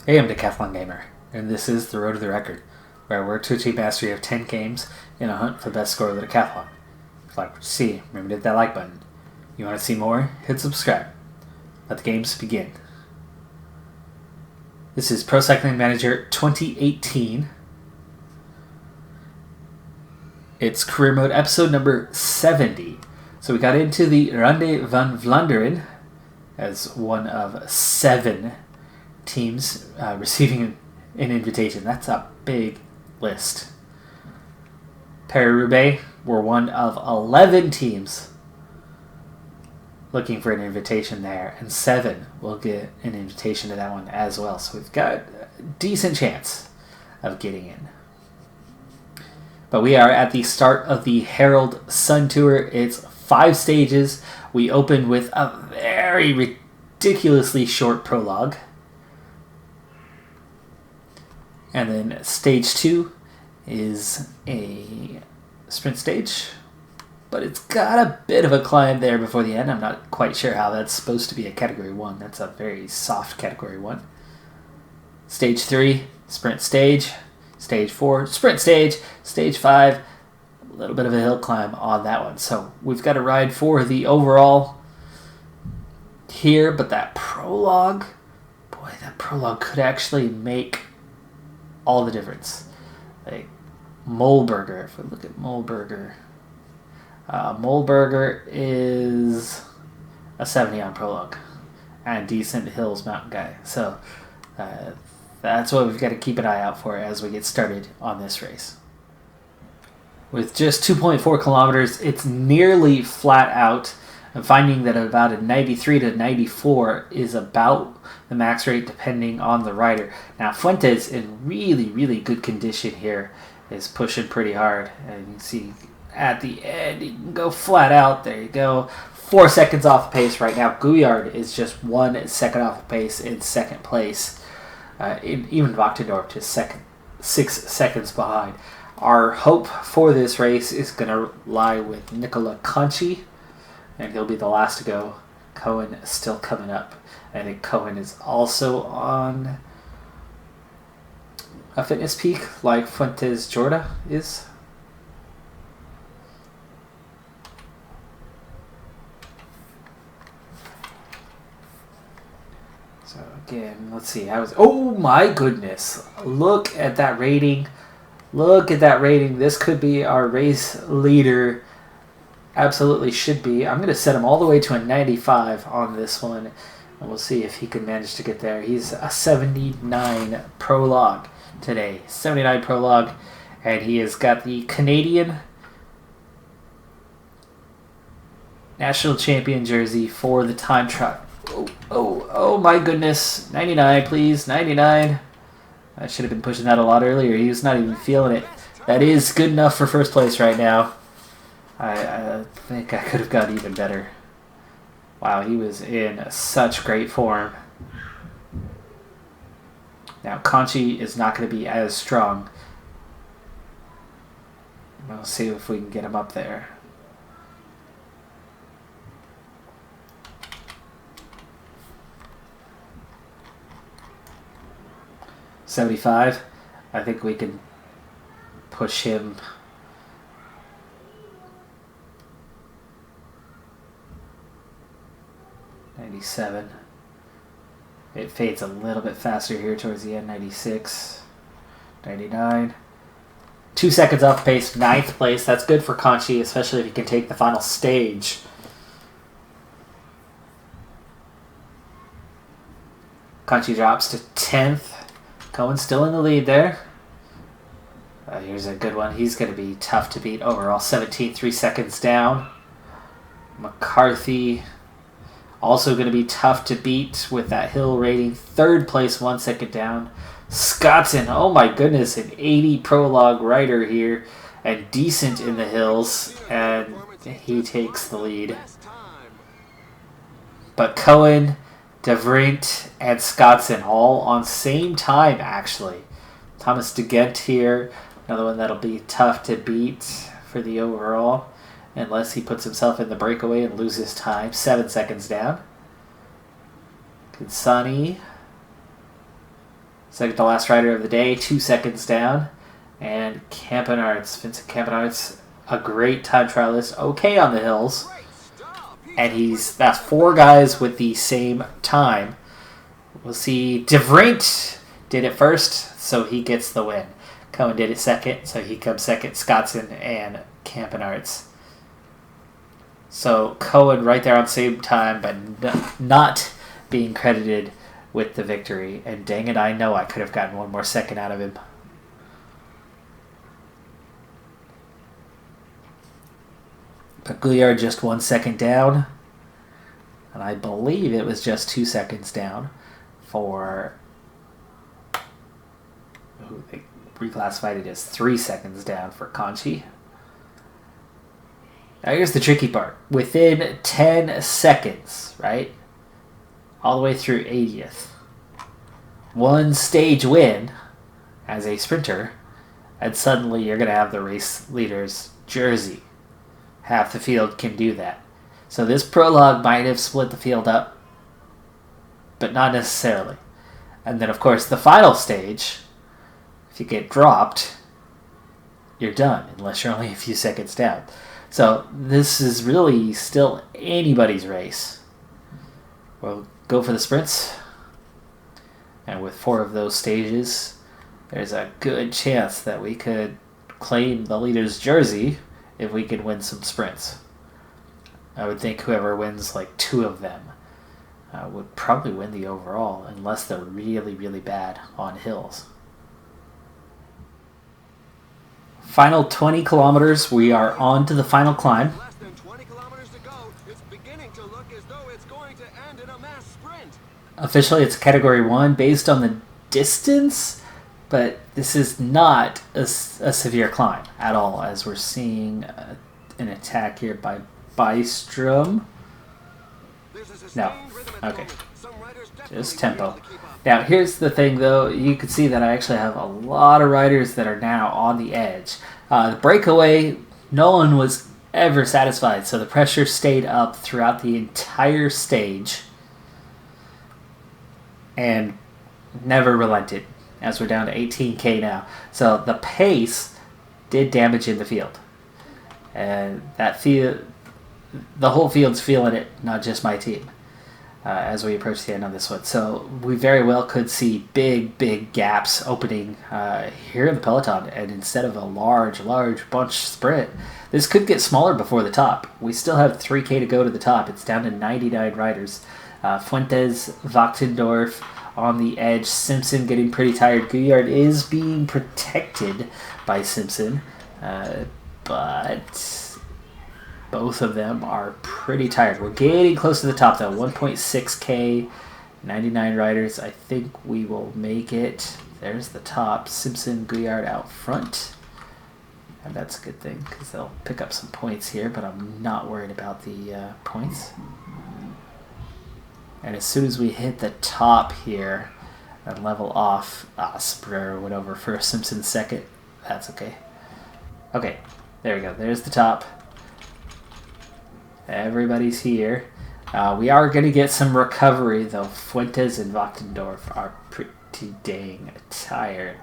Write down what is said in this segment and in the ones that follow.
Hey, I'm Decathlon Gamer, and this is The Road to the Record, where I work to achieve mastery of 10 games in a hunt for the best score of the Decathlon. If you like what you see, remember to hit that like button. You want to see more? Hit subscribe. Let the games begin. This is Pro Cycling Manager 2018. It's Career Mode episode number 70. So we got into the Ronde van Vlaanderen as one of 7 teams receiving an invitation. That's a big list. Paris-Roubaix were one of 11 teams looking for an invitation there, and 7 will get an invitation to that one as well. So we've got a decent chance of getting in. But we are at the start of the Herald Sun Tour. It's 5 stages. We open with a very ridiculously short prologue. And then stage 2 is a sprint stage, but it's got a bit of a climb there before the end. I'm not quite sure how that's supposed to be a category 1. That's a very soft category 1. Stage 3, sprint stage. Stage 4, sprint stage. Stage 5, a little bit of a hill climb on that one. So we've got a ride for the overall here, but that prologue, boy, that prologue could actually make all the difference. Like Mollberger, if we look at Mollberger, Mollberger is a 70 on prologue and decent hills mountain guy. So that's what we've got to keep an eye out for as we get started on this race. With just 2.4 kilometers, it's nearly flat out. I'm finding that about a 93 to 94 is about the max rate depending on the rider. Now Fuentes, in really, really good condition here, is pushing pretty hard. And you can see at the end, you can go flat out. There you go. 4 seconds off the pace right now. Gouillard is just 1 second off the pace in second place. Even Wachtendorp just 6 seconds behind. Our hope for this race is going to lie with Nicola Conchi, and he'll be the last to go. Cohen is still coming up. I think Cohen is also on a fitness peak like Fuentes Jorda is. So again, let's see. Oh my goodness. Look at that rating. Look at that rating. This could be our race leader. Absolutely should be. I'm going to set him all the way to a 95 on this one, and we'll see if he can manage to get there. He's a 79 prologue today. 79 prologue, and he has got the Canadian national champion jersey for the time trial. Oh my goodness. 99, please. 99. I should have been pushing that a lot earlier. He was not even feeling it. That is good enough for first place right now. I think I could have got even better. Wow, he was in such great form. Now, Conchi is not going to be as strong. We'll see if we can get him up there. $75. I think we can push him. $97. It fades a little bit faster here towards the end. $96. $99. 2 seconds off pace. 9th place. That's good for Conchi, especially if he can take the final stage. Conchi drops to 10th. Cohen's still in the lead there. Here's a good one. He's going to be tough to beat overall. 17th, 3 seconds down. McCarthy also going to be tough to beat with that hill rating. 3rd place, 1 second down. Scottson, oh my goodness, an 80 prologue rider here, and decent in the hills, and he takes the lead. But Cohen, De Vrient, and Scottson all on same time, actually. Thomas De Gent here, another one that'll be tough to beat for the overall, unless he puts himself in the breakaway and loses time. 7 seconds down. Kinsani Second to last rider of the day, 2 seconds down. And Vincent Campenarts, a great time trialist, okay on the hills. And that's 4 guys with the same time. We'll see DeVrient did it first, so he gets the win. Cohen did it second, so he comes second. Scottson and Campenarts. So Cohen right there on the same time, but not being credited with the victory. And dang it, I know I could have gotten 1 more second out of him. But Gouillard just 1 second down. And I believe it was just 2 seconds down for... they reclassified it as 3 seconds down for Conchi. Now here's the tricky part. Within 10 seconds, right? All the way through 80th. 1 stage win as a sprinter, and suddenly you're going to have the race leader's jersey. Half the field can do that. So this prologue might have split the field up, but not necessarily. And then, of course, the final stage, if you get dropped, you're done, unless you're only a few seconds down. So this is really still anybody's race. We'll go for the sprints. And with 4 of those stages, there's a good chance that we could claim the leader's jersey if we could win some sprints. I would think whoever wins like 2 of them would probably win the overall, unless they're really, really bad on hills. Final 20 kilometers. We are on to the final climb. Less than 20 kilometers to go. It's beginning to look as though it's going to end in a mass sprint. Officially, it's Category 1 based on the distance, but this is not a severe climb at all, as we're seeing an attack here by Bystrom. No. Okay. Just tempo. Now, here's the thing, though. You can see that I actually have a lot of riders that are now on the edge. The breakaway, no one was ever satisfied, so the pressure stayed up throughout the entire stage and never relented, as we're down to 18K now. So the pace did damage in the field. And the whole field's feeling it, not just my team. As we approach the end of this one. So we very well could see big gaps opening here in the peloton, and instead of a large bunch sprint, this could get smaller before the top. We still have 3K to go to the top. It's down to 99 riders. Fuentes, Wachtendorf on the edge, Simpson getting pretty tired. Gouillard is being protected by Simpson, but both of them are pretty tired. We're getting close to the top, though. 1.6K, 99 riders. I think we will make it. There's the top. Simpson, Gouillard out front. And that's a good thing, because they'll pick up some points here, but I'm not worried about the points. And as soon as we hit the top here and level off, Spreer went over for Simpson second. That's okay. Okay, there we go. There's the top. Everybody's here. We are going to get some recovery, though. Fuentes and Wachtendorf are pretty dang tired.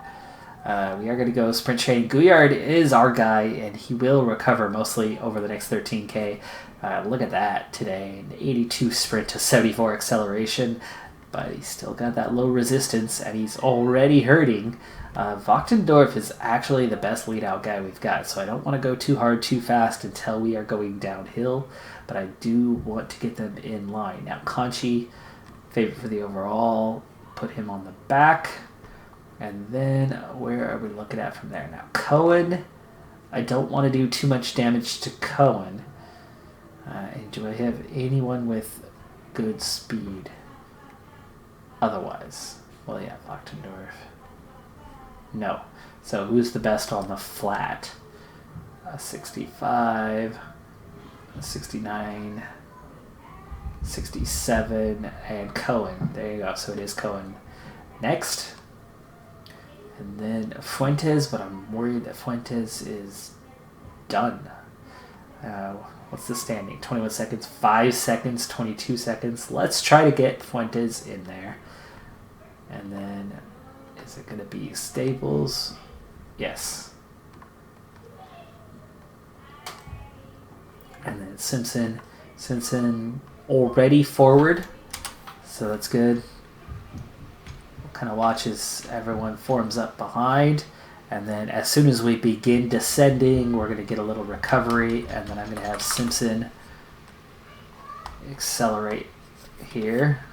We are going to go sprint train. Gouillard is our guy, and he will recover mostly over the next 13K. Look at that today. An 82 sprint to 74 acceleration, but he's still got that low resistance, and he's already hurting. Wachtendorf is actually the best lead-out guy we've got, so I don't want to go too hard too fast until we are going downhill, but I do want to get them in line. Now, Conchi, favorite for the overall, put him on the back, and then where are we looking at from there? Now, Cohen, I don't want to do too much damage to Cohen. And do I have anyone with good speed otherwise? Well, yeah, Wachtendorf. No. So who's the best on the flat? 65, 69, 67, and Cohen. There you go. So it is Cohen next. And then Fuentes, but I'm worried that Fuentes is done. What's the standing? 21 seconds, 5 seconds, 22 seconds. Let's try to get Fuentes in there. And then Is it going to be Staples? Yes. And then Simpson. Simpson already forward, so that's good. We'll kind of watch as everyone forms up behind. And then as soon as we begin descending, we're going to get a little recovery. And then I'm going to have Simpson accelerate here.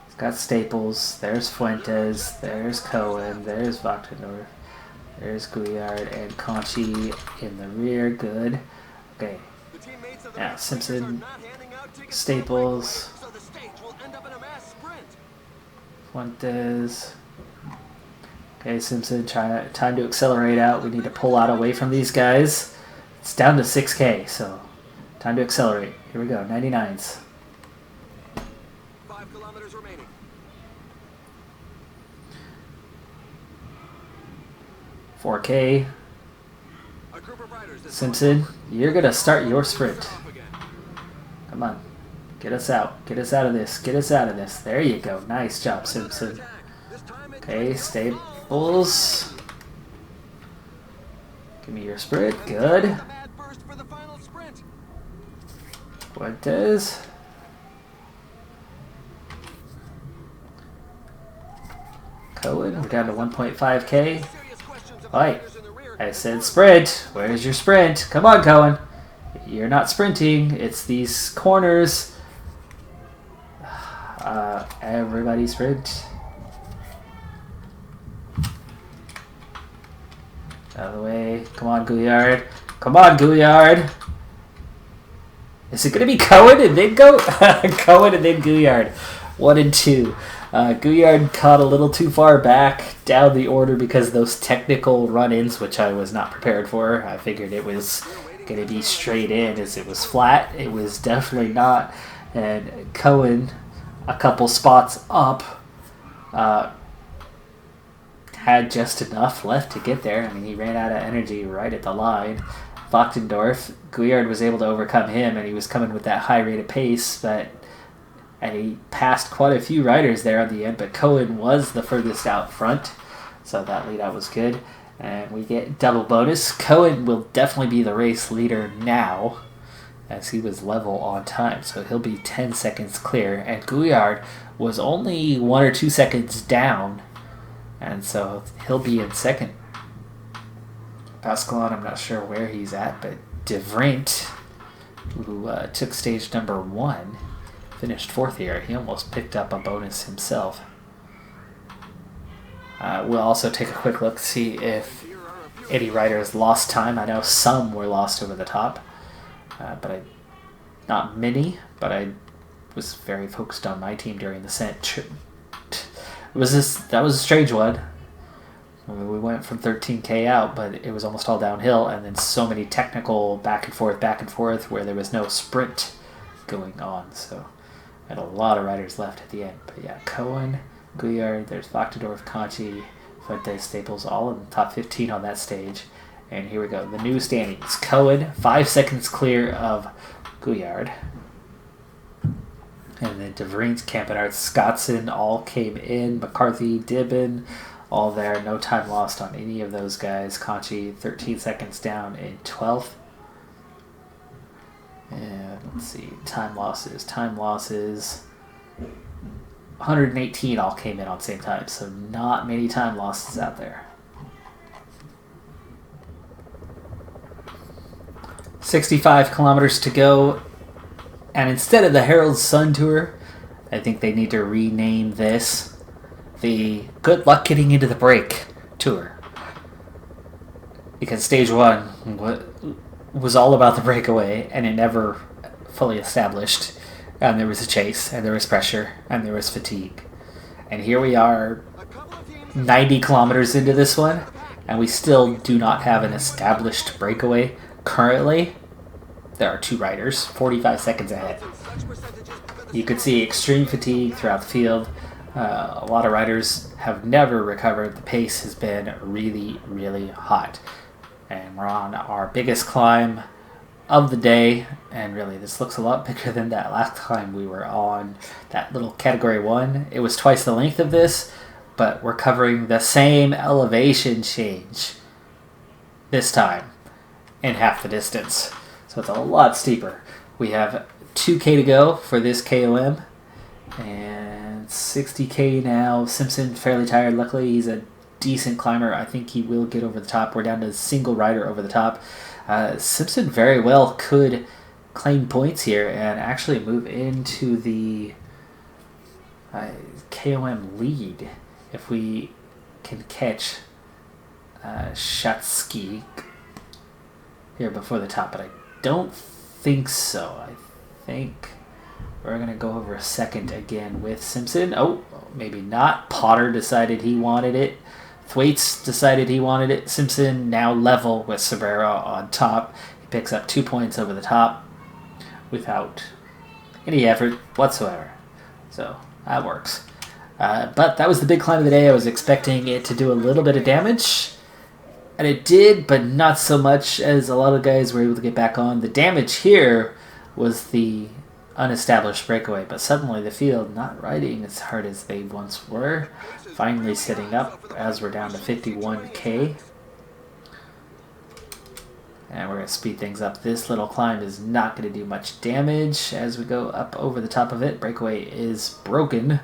He's got Staples. There's Fuentes. There's Cohen. There's Wachtendorf. There's Gouillard and Conchi in the rear. Good. Okay. Now Simpson, Staples, Fuentes. Okay, Simpson, time to accelerate out. We need to pull out away from these guys. It's down to 6K, so time to accelerate. Here we go, 99s. 5 kilometers remaining. $4K. Simpson, you're going to start your sprint. Come on. Get us out. Get us out of this. Get us out of this. There you go. Nice job, Simpson. Okay, Staples. Give me your sprint. Good. Fuentes. Cohen, we're down to 1.5K. Alright. I said sprint. Where's your sprint? Come on, Cohen. You're not sprinting. It's these corners. Everybody sprint. Out of the way. Come on, Gouillard. Come on, Gouillard. Is it going to be Cohen and then go? Cohen and then Gouillard. 1 and 2. Gouillard caught a little too far back down the order because of those technical run-ins, which I was not prepared for. I figured it was going to be straight in as it was flat. It was definitely not. And Cohen, a couple spots up, had just enough left to get there. I mean, he ran out of energy right at the line. Wachtendorf, Gouillard was able to overcome him, and he was coming with that high rate of pace, and he passed quite a few riders there at the end, but Cohen was the furthest out front, so that lead out was good. And we get double bonus. Cohen will definitely be the race leader now, as he was level on time, so he'll be 10 seconds clear. And Gouillard was only 1 or 2 seconds down, and so he'll be in second. Pascalon, I'm not sure where he's at, but De Vrient, who took stage number 1, finished 4th here. He almost picked up a bonus himself. We'll also take a quick look to see if any riders lost time. I know some were lost over the top, but not many. But I was very focused on my team during the descent. That was a strange one. We went from 13K out, but it was almost all downhill, and then so many technical back and forth, where there was no sprint going on. So I had a lot of riders left at the end. But yeah, Cohen, Gouillard, there's Wachtendorf, Conchi, Fuentes, Staples, all in the top 15 on that stage. And here we go, the new standings. Cohen, 5 seconds clear of Gouillard. And then De Vrient, Campenart, Scottson all came in. McCarthy, Dibben, all there. No time lost on any of those guys. Conchi, 13 seconds down in 12th. And let's see, time losses. 118 all came in on the same time, so not many time losses out there. 65 kilometers to go, and instead of the Herald Sun Tour, I think they need to rename this the Good Luck Getting Into the Break Tour. Because stage 1 was all about the breakaway, and it never fully established. And there was a chase, and there was pressure, and there was fatigue. And here we are, 90 kilometers into this one, and we still do not have an established breakaway. Currently, there are 2 riders, 45 seconds ahead. You could see extreme fatigue throughout the field. A lot of riders have never recovered. The pace has been really, really hot. And we're on our biggest climb of the day, and really this looks a lot bigger than that last time we were on that little category 1. It was twice the length of this, but we're covering the same elevation change this time in half the distance. So it's a lot steeper. We have 2K to go for this KOM, and 60K now. Simpson fairly tired. Luckily, he's a decent climber. I think he will get over the top. We're down to a single rider over the top. Simpson very well could claim points here and actually move into the KOM lead if we can catch Shatsky here before the top, but I don't think so. I think we're going to go over a second again with Simpson. Oh, maybe not. Potter decided he wanted it. Thwaites decided he wanted it. Simpson now level with Cabrera on top. He picks up 2 points over the top without any effort whatsoever. So that works. But that was the big climb of the day. I was expecting it to do a little bit of damage, and it did, but not so much as a lot of guys were able to get back on. The damage here was the unestablished breakaway, but suddenly the field not riding as hard as they once were. Finally sitting up as we're down to 51K. And we're going to speed things up. This little climb is not going to do much damage as we go up over the top of it. Breakaway is broken,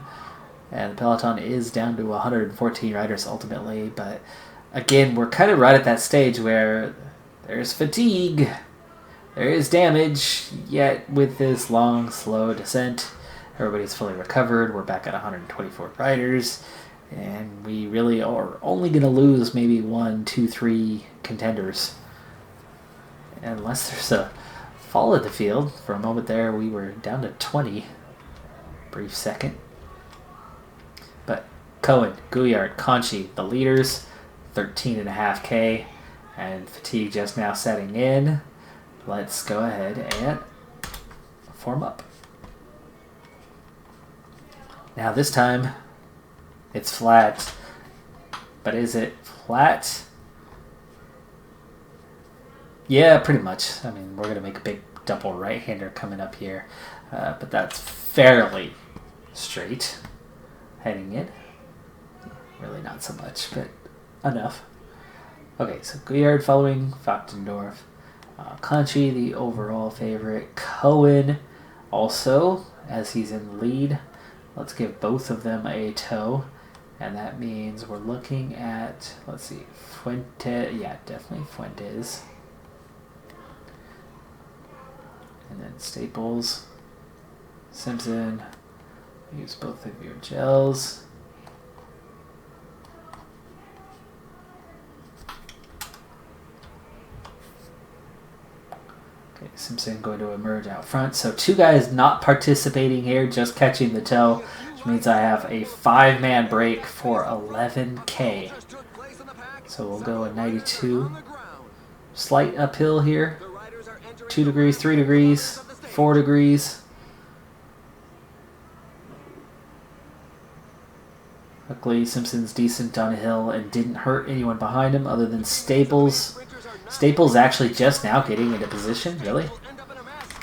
and the peloton is down to 114 riders ultimately, but again, we're kind of right at that stage where there's fatigue, there is damage, yet with this long, slow descent, everybody's fully recovered. We're back at 124 riders, and we really are only going to lose maybe 1, 2, 3 contenders. Unless there's a fall at the field. For a moment there, we were down to 20. Brief second. But Cohen, Gouillard, Conchi, the leaders, 13.5K, and fatigue just now setting in. Let's go ahead and form up. Now this time, it's flat. But is it flat? Yeah, pretty much. I mean, we're going to make a big double right-hander coming up here. But that's fairly straight heading in. Really not so much, but enough. Okay, so Gouillard following Fachtendorf. Conchi, the overall favorite. Cohen also, as he's in the lead. Let's give both of them a toe. And that means we're looking at, let's see, Fuentes. Yeah, definitely Fuentes. And then Staples, Simpson, use both of your gels. Okay, Simpson going to emerge out front. So 2 guys not participating here, just catching the toe, which means I have a 5-man break for 11K. So we'll go at 92. Slight uphill here. 2 degrees, 3 degrees, 4 degrees. Luckily, Simpson's decent on a hill and didn't hurt anyone behind him other than Staples. Staples actually just now getting into position, really?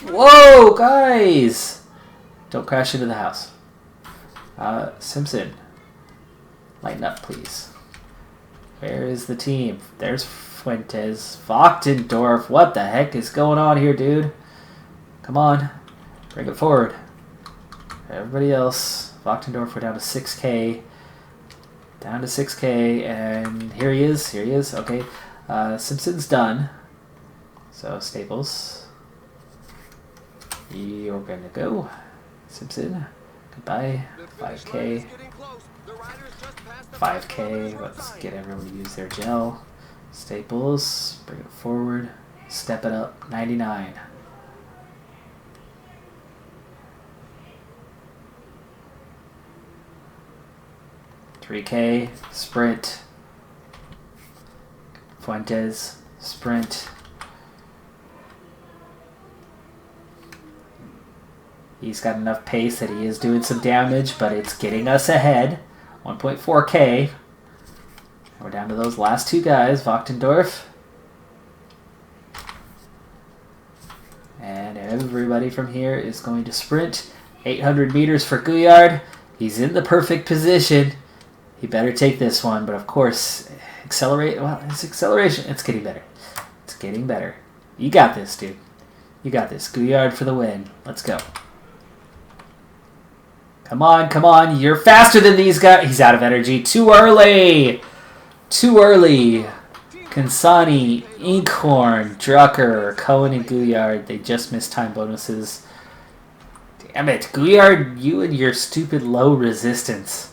Whoa, guys! Don't crash into the house. Simpson, lighten up, please. Where is the team? There's Fuentes. Wachtendorf, what the heck is going on here, dude? Come on. Bring it forward. Everybody else. Wachtendorf, we're down to 6K. Down to 6K, and here he is. Here he is. Okay. Simpson's done. So, Staples. You're going to go. Simpson. Goodbye. 5K. 5K. Let's get everyone to use their gel. Staples. Bring it forward. Step it up. 99. $3K. Sprint. Fuentes. Sprint. He's got enough pace that he is doing some damage, but it's getting us ahead. 1.4K. We're down to those last 2 guys. Wachtendorf. everybody from here is going to sprint. 800 meters for Gouillard. He's in the perfect position. He better take this one, but of course, accelerate. Well, his acceleration, it's getting better. It's getting better. You got this, dude. You got this. Gouillard for the win. Let's go. Come on, come on. You're faster than these guys. He's out of energy. Too early. Too early. Kansani, Inkhorn, Drucker, Cohen, and Gouillard. They just missed time bonuses. Damn it. Gouillard, you and your stupid low resistance.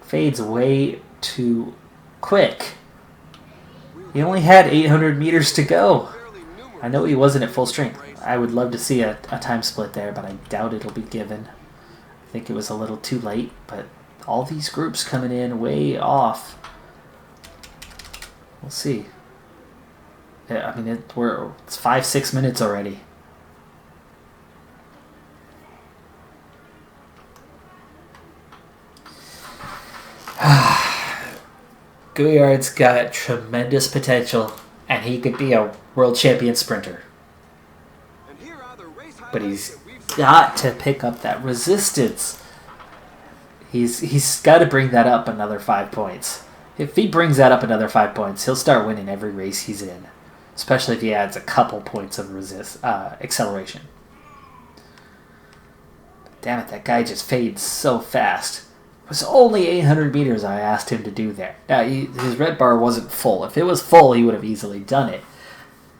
Fades way too quick. He only had 800 meters to go. I know he wasn't at full strength. I would love to see a time split there, but I doubt it'll be given. I think it was a little too late, but all these groups coming in way off. We'll see. Yeah, I mean, it's 5-6 minutes already. Gouillard's got tremendous potential, and he could be a world champion sprinter. But he's got to pick up that resistance. He's got to bring that up another 5 points. If he brings that up another 5 points, he'll start winning every race he's in, especially if he adds a couple points of acceleration. Damn it, that guy just fades so fast. It was only 800 meters I asked him to do there. Now, his red bar wasn't full. If it was full, he would have easily done it.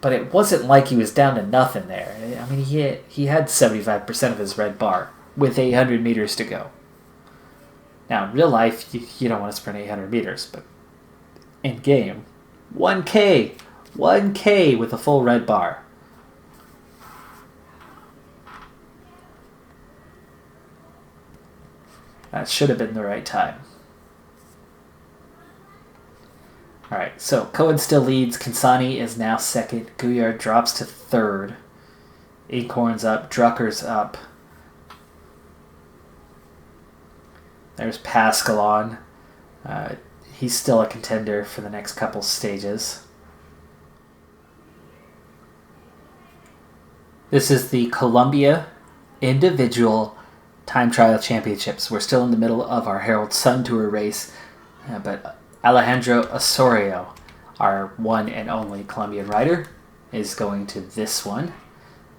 But it wasn't like he was down to nothing there. I mean, he had 75% of his red bar with 800 meters to go. Now, in real life, you don't want to sprint 800 meters, but in game, 1K with a full red bar. That should have been the right time. Alright, so Cohen still leads. Kansani is now second. Gouillard drops to third. Inkhorn's up. Drucker's up. There's Pascalon. He's still a contender for the next couple stages. This is the Columbia Individual Time Trial Championships. We're still in the middle of our Herald Sun Tour race, but Alejandro Osorio, our one and only Colombian rider, is going to this one.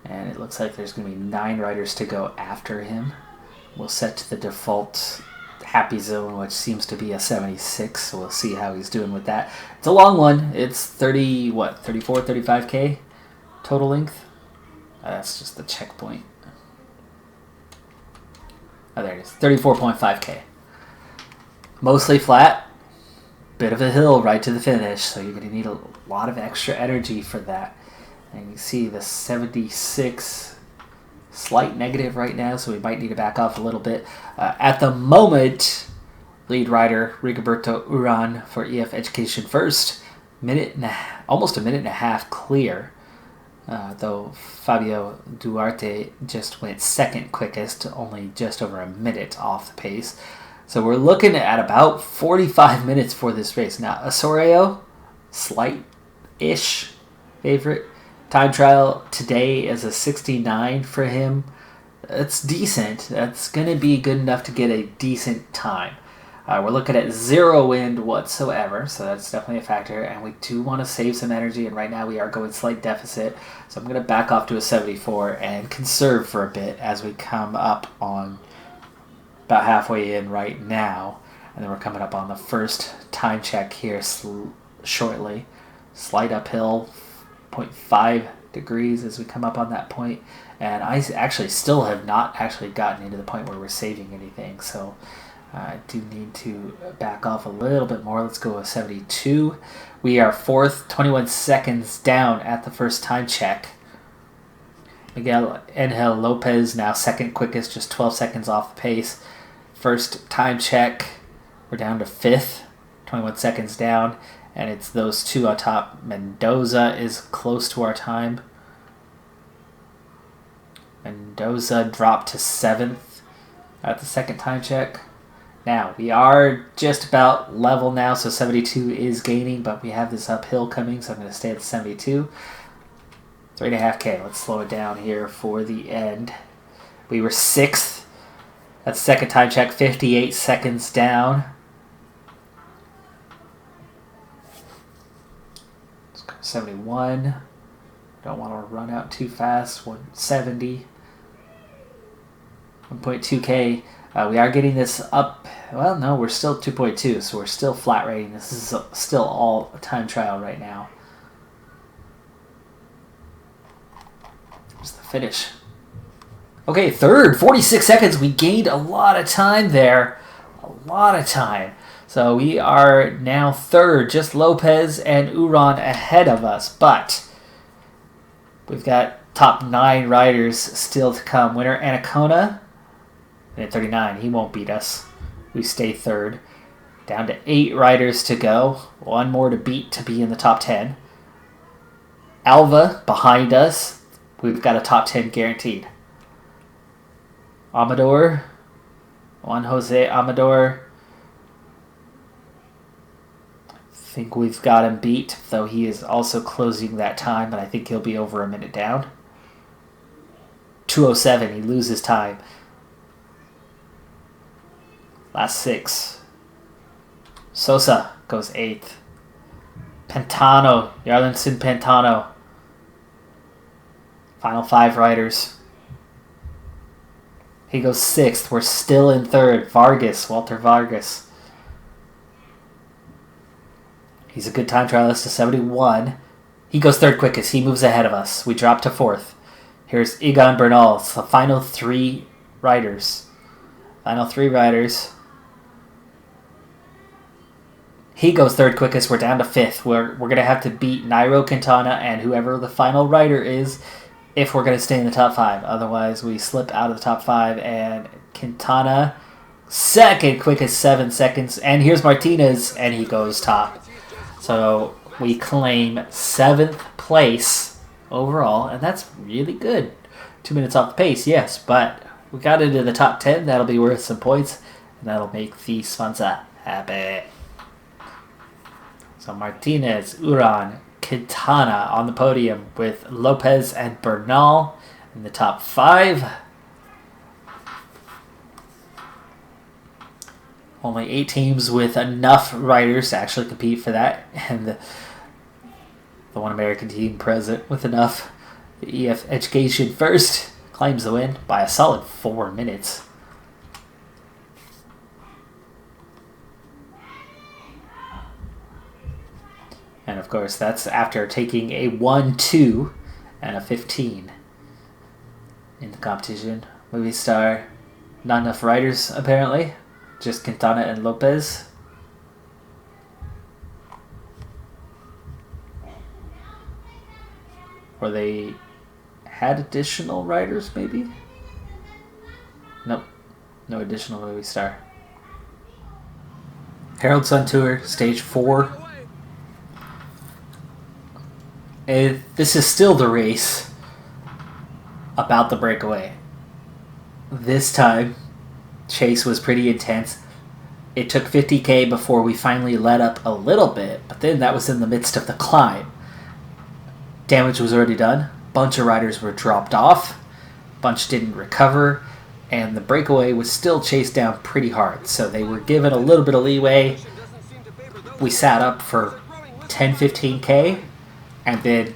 And it looks like there's going to be 9 riders to go after him. We'll set to the default happy zone, which seems to be a 76, so we'll see how he's doing with that. It's a long one. It's 35K total length. That's just the checkpoint. Oh, there it is. 34.5K. Mostly flat. Bit of a hill right to the finish, so you're going to need a lot of extra energy for that. And you see the 76 slight negative right now, so we might need to back off a little bit. At the moment, lead rider Rigoberto Urán for EF Education first. Almost a minute and a half clear. Though Fabio Duarte just went second quickest, only just over a minute off the pace. So we're looking at about 45 minutes for this race. Now, Osorio, slight-ish favorite. Time trial today is a 69 for him. That's decent. That's going to be good enough to get a decent time. We're looking at 0 wind whatsoever, so that's definitely a factor. And we do want to save some energy, and right now we are going slight deficit. So I'm going to back off to a 74 and conserve for a bit as we come up on about halfway in right now. And then we're coming up on the first time check here shortly. Slight uphill, 0.5 degrees as we come up on that point. And I actually still have not actually gotten into the point where we're saving anything, so I do need to back off a little bit more. Let's go with 72. We are fourth, 21 seconds down at the first time check. Miguel Angel Lopez now second quickest, just 12 seconds off the pace. First time check, we're down to fifth, 21 seconds down, and it's those two on top. Mendoza is close to our time. Mendoza dropped to 7th at the second time check. Now, we are just about level now, so 72 is gaining, but we have this uphill coming, so I'm going to stay at 72. 3.5K. Let's slow it down here for the end. We were 6th. That's second time check. 58 seconds down. Let's go 71. Don't want to run out too fast. 170. 1.2K. We are getting this up. Well, no, we're still 2.2, so we're still flat rating. This is still all a time trial right now. Here's the finish. Okay, third, 46 seconds. We gained a lot of time there. A lot of time. So we are now third, just Lopez and Uran ahead of us. But we've got top 9 riders still to come. Winner Anacona at 39. He won't beat us. We stay third. Down to 8 riders to go. 1 more to beat to be in the top 10. Alva behind us. We've got a top 10 guaranteed. Amador. Juan Jose Amador. I think we've got him beat, though he is also closing that time, but I think he'll be over a minute down. 2:07, he loses time. Last 6. Sosa goes 8th. Pantano, Yarlinson Pantano. Final 5 riders. He goes 6th. We're still in 3rd. Vargas, Walter Vargas. He's a good time trialist to 71. He goes 3rd quickest. He moves ahead of us. We drop to 4th. Here's Egan Bernal. It's the final 3 riders. Final 3 riders. He goes 3rd quickest. We're down to 5th. We're going to have to beat Nairo Quintana and whoever the final rider is if we're going to stay in the top 5. Otherwise, we slip out of the top 5. And Quintana, 2nd quickest, 7 seconds. And here's Martinez, and he goes top. So we claim 7th place overall, and that's really good. 2 minutes off the pace, yes, but we got into the top 10. That'll be worth some points, and that'll make the sponsor happy. So Martinez, Uran, Quintana on the podium with Lopez and Bernal in the top 5. Only 8 teams with enough riders to actually compete for that, and the one American team present with enough. The EF Education first claims the win by a solid 4 minutes. And of course, that's after taking a 1-2 and a 15 in the competition. Movie star, not enough riders apparently. Just Quintana and Lopez. Or they had additional riders, maybe? Nope. No additional movie star. Herald Sun Tour, Stage 4. This is still the race about the breakaway. This time, chase was pretty intense. It took 50K before we finally let up a little bit, but then that was in the midst of the climb. Damage was already done. Bunch of riders were dropped off. Bunch didn't recover, and the breakaway was still chased down pretty hard, so they were given a little bit of leeway. We sat up for 10-15K, and then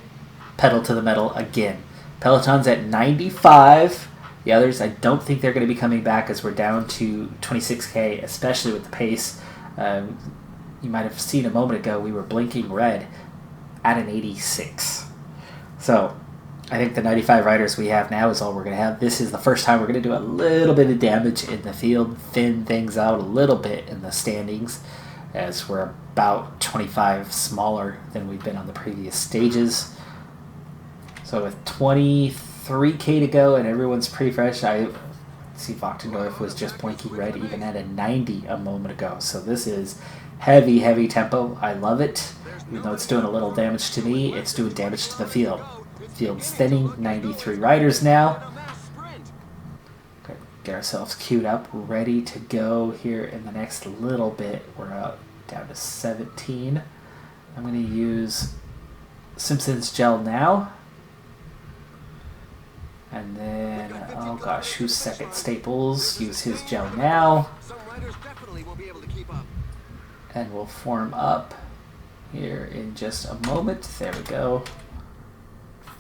pedal to the metal again. Peloton's at 95. The others, I don't think they're going to be coming back as we're down to 26K, especially with the pace. You might have seen a moment ago, we were blinking red at an 86. So I think the 95 riders we have now is all we're going to have. This is the first time we're going to do a little bit of damage in the field, thin things out a little bit in the standings, as we're about 25 smaller than we've been on the previous stages. So with 23K to go and everyone's pretty fresh, I see Vochtendorf was just blinking red even at a 90 a moment ago. So this is heavy, heavy tempo. I love it. Even though it's doing a little damage to me, it's doing damage to the field. Field's thinning, 93 riders now. Okay, get ourselves queued up, ready to go here in the next little bit. We're out down to 17. I'm going to use Simpson's Gel now. And then, oh gosh, who's second? Staples. Use his gel now. Some riders definitely will be able to keep up. And we'll form up here in just a moment. There we go.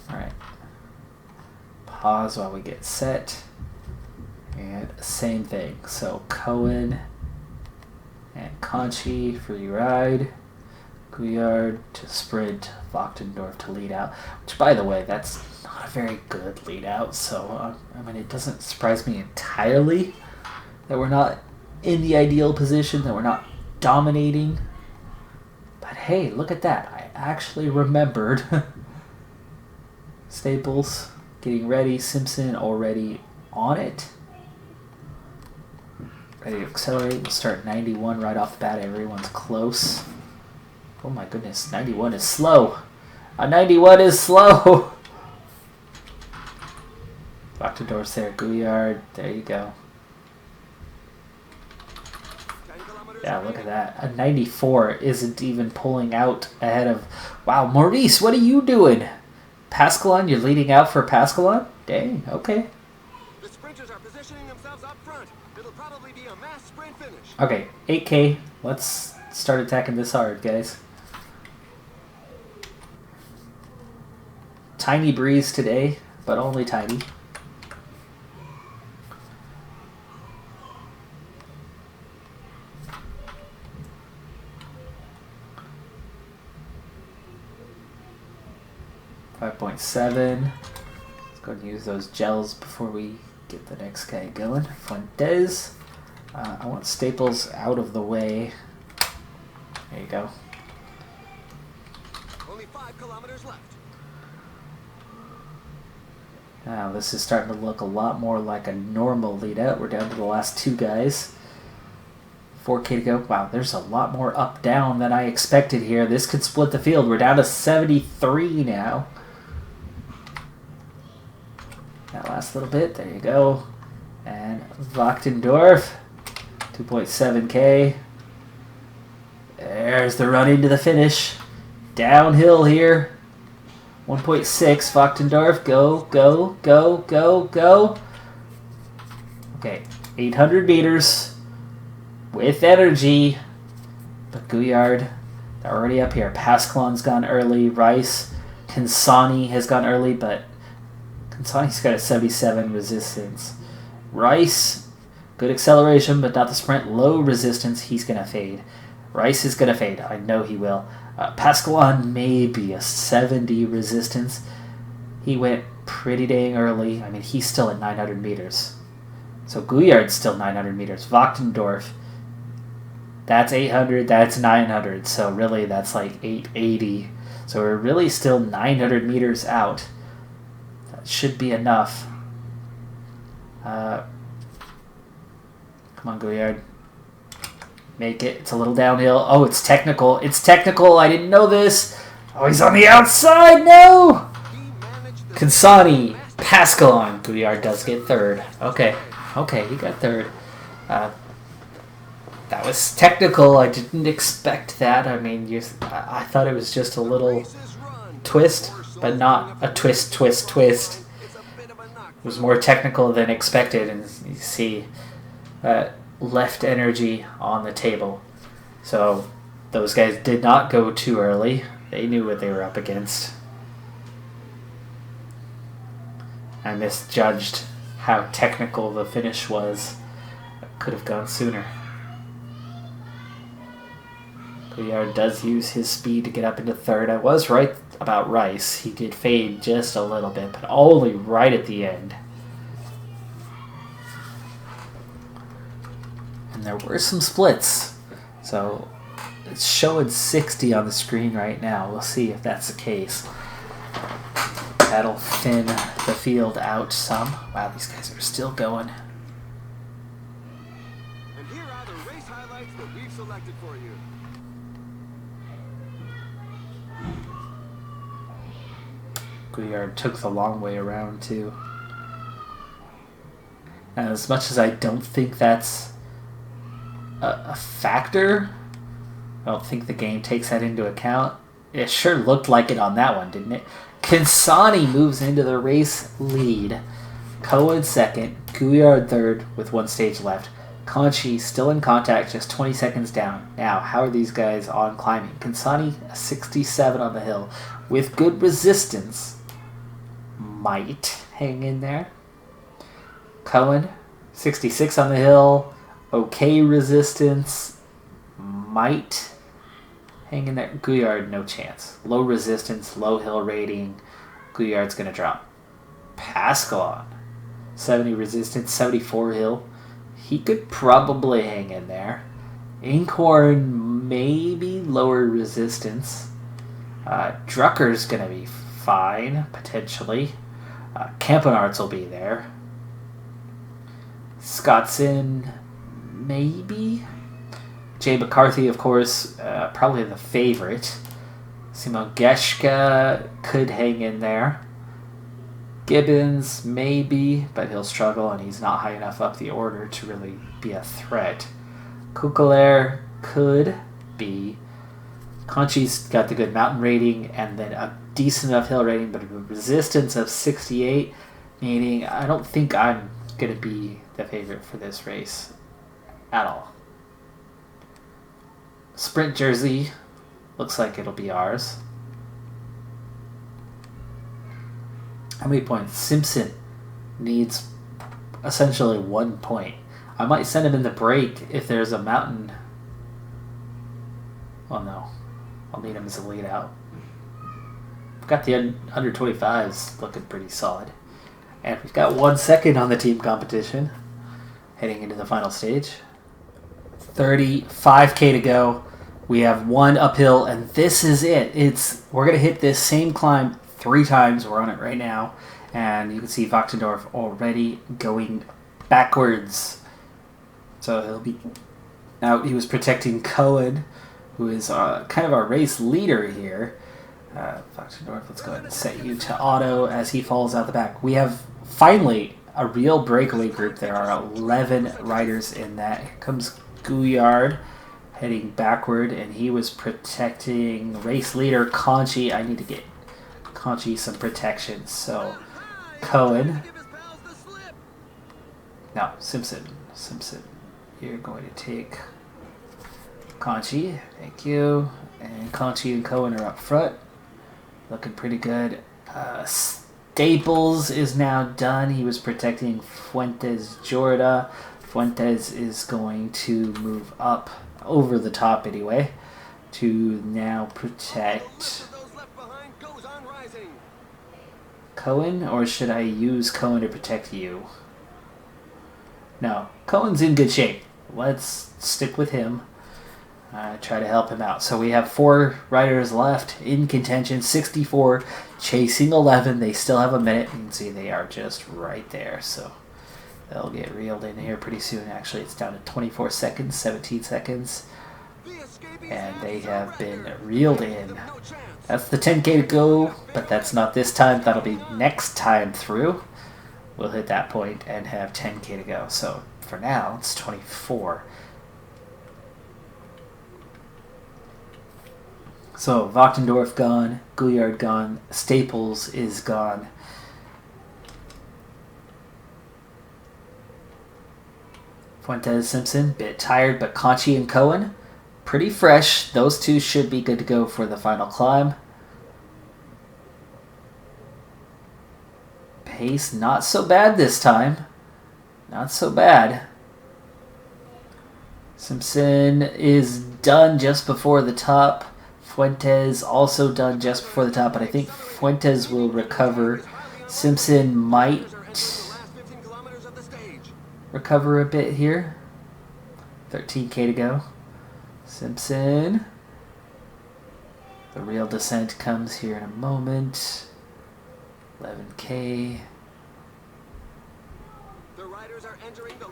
Alright. Pause while we get set. And same thing. So Cohen and Conchi, free ride. Gouillard to sprint. Wachtendorf to lead out. Which, by the way, that's not a very good lead out. So, I mean, it doesn't surprise me entirely that we're not in the ideal position, that we're not dominating. But hey, look at that. I actually remembered. Staples getting ready. Simpson already on it. Ready to accelerate. We'll start 91 right off the bat. Everyone's close. Oh my goodness, 91 is slow. A 91 is slow. Wachtendorf's there. Gouillard. There you go. Yeah, look at that. A 94 isn't even pulling out ahead of... Wow, Maurice, what are you doing? Pascalon, you're leading out for Pascalon? Dang, okay. The sprinters are positioning themselves up front. It'll probably be a mass sprint finish. Okay, 8K. Let's start attacking this hard, guys. Tiny breeze today, but only tiny. .7. Let's go and use those gels before we get the next guy going. Fuentes. I want Staples out of the way. There you go. Only 5 kilometers left. Now this is starting to look a lot more like a normal lead out. We're down to the last two guys. 4K to go. Wow, there's a lot more up-down than I expected here. This could split the field. We're down to 73 now. That last little bit. There you go. And Wachtendorf. 2.7K. There's the run into the finish. Downhill here. 1.6. Wachtendorf. Go, go, go, go, go. Okay. 800 meters. With energy. But Gouillard, they're already up here. Pascalon's gone early. Rice. Consani has gone early, but Consani's got a 77 resistance. Rice, good acceleration, but not the sprint. Low resistance, he's going to fade. Rice is going to fade. I know he will. Pascalon may be a 70 resistance. He went pretty dang early. I mean, he's still at 900 meters. So Gouillard's still 900 meters. Wachtendorf, that's 800, that's 900. So really, that's like 880. So we're really still 900 meters out. That should be enough. Come on, Gouillard. Make it. It's a little downhill. Oh, it's technical. It's technical. I didn't know this. Oh, he's on the outside. No! Consani, Pascalon. Gouillard does get third. Okay. Okay, he got third. That was technical. I didn't expect that. I mean, I thought it was just a little twist, but not a twist, twist, twist. It was more technical than expected, and you see left energy on the table. So those guys did not go too early. They knew what they were up against. I misjudged how technical the finish was. Could have gone sooner. Gouillard does use his speed to get up into third. I was right about Rice. He did fade just a little bit, but only right at the end. And there were some splits. So it's showing 60 on the screen right now. We'll see if that's the case. That'll thin the field out some. Wow, these guys are still going. And here are the race highlights that we've selected for you. Gouillard took the long way around too. And as much as I don't think that's a factor, I don't think the game takes that into account. It sure looked like it on that one, didn't it? Consani moves into the race lead. Cohen second, Gouillard third with 1 stage left. Conchi still in contact, just 20 seconds down. Now, how are these guys on climbing? Kansani, 67 on the hill with good resistance. Might hang in there. Cohen, 66 on the hill. Okay resistance. Might hang in there. Gouillard, no chance. Low resistance, low hill rating. Gouillard's going to drop. Pascalon, 70 resistance, 74 hill. He could probably hang in there. Inkhorn, maybe lower resistance. Drucker's going to be fine, potentially. Campenarts will be there. Scottson, maybe. Jay McCarthy, of course, probably the favorite. Simon Geschke could hang in there. Gibbons, maybe, but he'll struggle and he's not high enough up the order to really be a threat. Kukelair could be. Conchi's got the good mountain rating and then a decent enough hill rating, but a resistance of 68, meaning I don't think I'm going to be the favorite for this race at all. Sprint jersey, looks like it'll be ours. How many points? Simpson needs essentially 1 point. I might send him in the break if there's a mountain. Oh no, I'll need him as a lead out. We've got the under 25s looking pretty solid. And we've got 1 second on the team competition heading into the final stage. 35k to go. We have 1 uphill and this is it. We're going to hit this same climb 3 times. We're on it right now. And you can see Wachtendorf already going backwards. So he'll be out. He was protecting Cohen, who is kind of our race leader here. Wachtendorf, let's go ahead and set you to auto as he falls out the back. We have finally a real breakaway group. There are 11 riders in that. Here comes Gouillard heading backward, and he was protecting race leader Conchi. I need to get Conchi some protection. So Cohen. No, Simpson. You're going to take Conchi. Thank you. And Conchi and Cohen are up front. Looking pretty good. Staples is now done. He was protecting Fuentes Jorda. Fuentes is going to move up over the top anyway to now protect Cohen, or should I use Cohen to protect you? No, Cohen's in good shape. Let's stick with him. Try to help him out. So we have 4 riders left in contention. 64 chasing 11. They still have a minute. You can see they are just right there. So they'll get reeled in here pretty soon. Actually, it's down to 24 seconds, 17 seconds. And they have been reeled in. That's the 10k to go, but that's not this time. That'll be next time through. We'll hit that point and have 10k to go. So for now, it's 24. So Wachtendorf gone, Gouillard gone, Staples is gone. Fuentes, Simpson, bit tired, but Conchi and Cohen, pretty fresh. Those 2 should be good to go for the final climb. Pace, not so bad this time. Not so bad. Simpson is done just before the top. Fuentes also done just before the top, but I think Fuentes will recover. Simpson might recover a bit here. 13k to go. Simpson. The real descent comes here in a moment. 11k.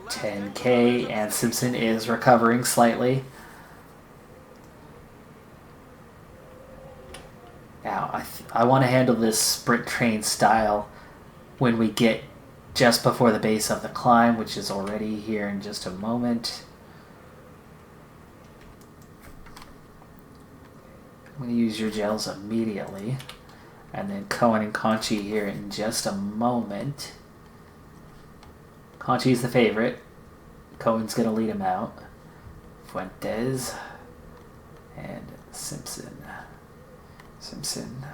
10k, and Simpson is recovering slightly. Now, I want to handle this sprint train style when we get just before the base of the climb, which is already here in just a moment. I'm going to use your gels immediately. And then Cohen and Conchi here in just a moment. Conchi's the favorite. Cohen's going to lead him out. Fuentes and Simpson. Simpson,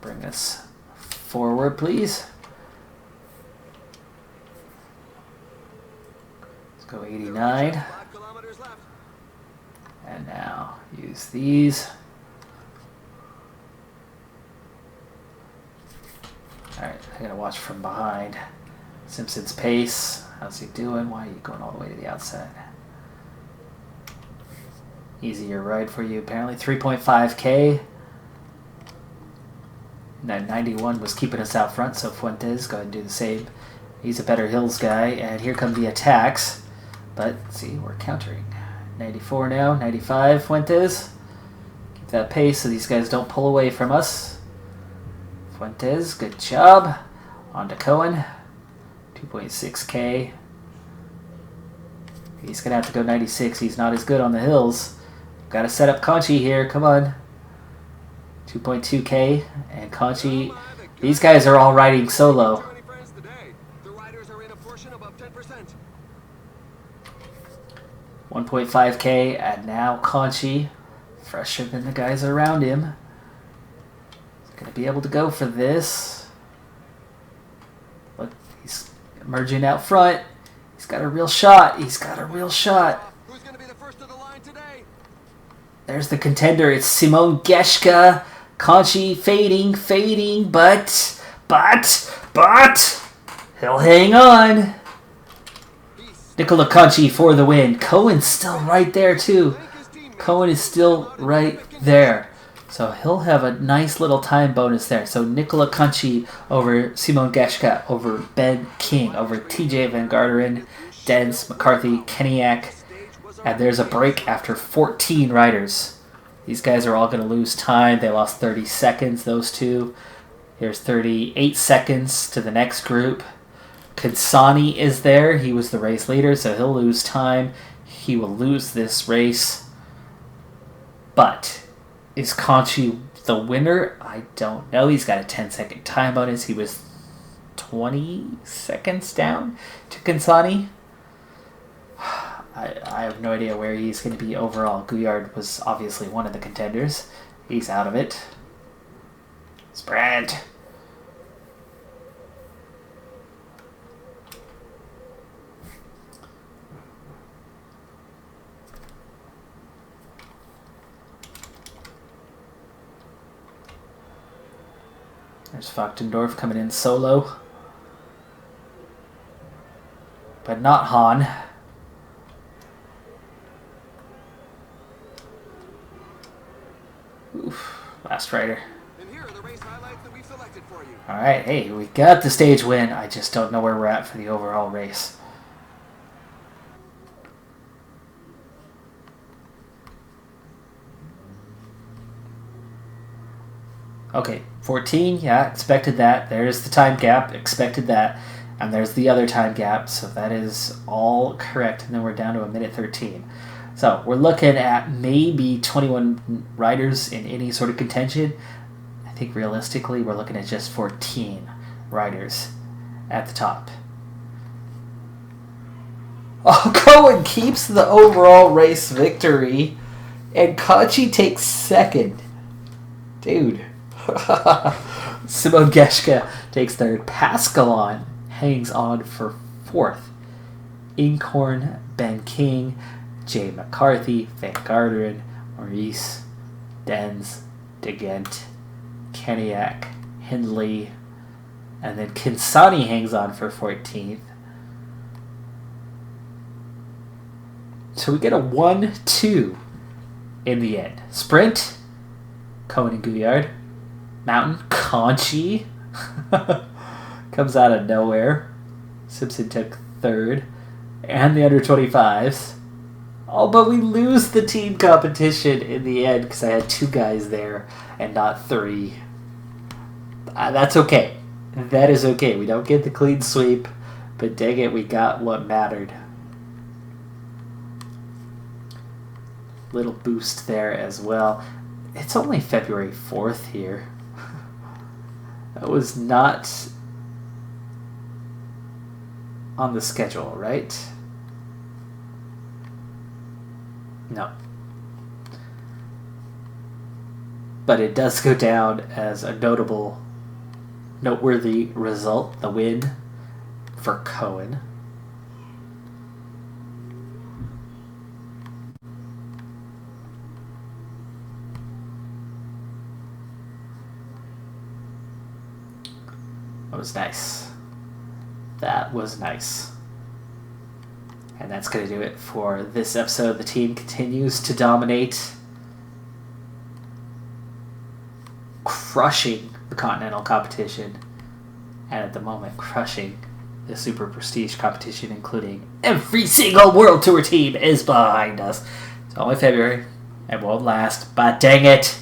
bring us forward, please. Let's go 89. 5 kilometers left. And now use these. Alright, I gotta watch from behind. Simpson's pace. How's he doing? Why are you going all the way to the outside? Easier ride for you, apparently. 3.5K. That 91 was keeping us out front, so Fuentes, go ahead and do the same. He's a better hills guy, and here come the attacks. But, see, we're countering. 94 now, 95, Fuentes. Keep that pace so these guys don't pull away from us. Fuentes, good job. On to Cohen. 2.6K. He's going to have to go 96. He's not as good on the hills. Got to set up Conchi here. Come on. 2.2K. And Conchi. These guys are all riding solo. The riders are in a portion above 10%. 1.5K. And now Conchi. Fresher than the guys around him. He's going to be able to go for this. Look, he's emerging out front. He's got a real shot. He's got a real shot. Who's going to be the first of the line today? There's the contender. It's Simon Geschke. Conchi fading, but he'll hang on. Nicola Conchi for the win. Cohen's still right there too. Cohen is still right there. So he'll have a nice little time bonus there. So Nicola Conchi over Simon Geschke, over Ben King, over TJ Van Garderen, Dens, McCarthy, Keniak. And there's a break after 14 riders. These guys are all going to lose time. They lost 30 seconds, those two. Here's 38 seconds to the next group. Kansani is there. He was the race leader, so he'll lose time. He will lose this race. But is Conchi the winner? I don't know. He's got a 10-second time bonus. He was 20 seconds down to Kansani. I have no idea where he's going to be overall. Gouillard was obviously one of the contenders. He's out of it. Sprint. There's Fachtendorf coming in solo. But not Hahn. Oof, last rider. And here are the race highlights that we've selected for you. Alright, hey, we got the stage win. I just don't know where we're at for the overall race. Okay, 14, yeah, expected that. There's the time gap, expected that. And there's the other time gap, so that is all correct. And then we're down to a minute 13. So we're looking at maybe 21 riders in any sort of contention. I think realistically we're looking at just 14 riders at the top. Oh, Cohen keeps the overall race victory, and Conchi takes second. Dude. Simon Geschke takes third. Pascalon hangs on for fourth. Inkhorn, Ben King, Jay McCarthy, Van Garderen, Maurice, Dens, DeGent, Keniak, Hindley, and then Kansani hangs on for 14th. So we get a 1-2 in the end. Sprint, Cohen and Gouillard. Mountain, Conchi. Comes out of nowhere. Simpson took third. And the under 25s. Oh, but we lose the team competition in the end because I had 2 guys there and not 3. That's okay. That is okay. We don't get the clean sweep, but dang it, we got what mattered. Little boost there as well. It's only February 4th here. That was not on the schedule, right? No. But it does go down as a noteworthy result, the win for Cohen. That was nice. That was nice. And that's going to do it for this episode. The team continues to dominate, crushing the Continental competition, and at the moment crushing the Super Prestige competition, including every single World Tour team is behind us. It's only February. It won't last, but dang it,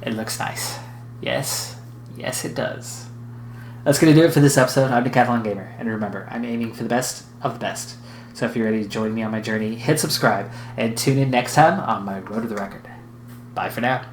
it looks nice. Yes, it does. That's going to do it for this episode. I'm Decathlon Gamer, and remember, I'm aiming for the best of the best. So if you're ready to join me on my journey, hit subscribe, and tune in next time on my Road to the Record. Bye for now.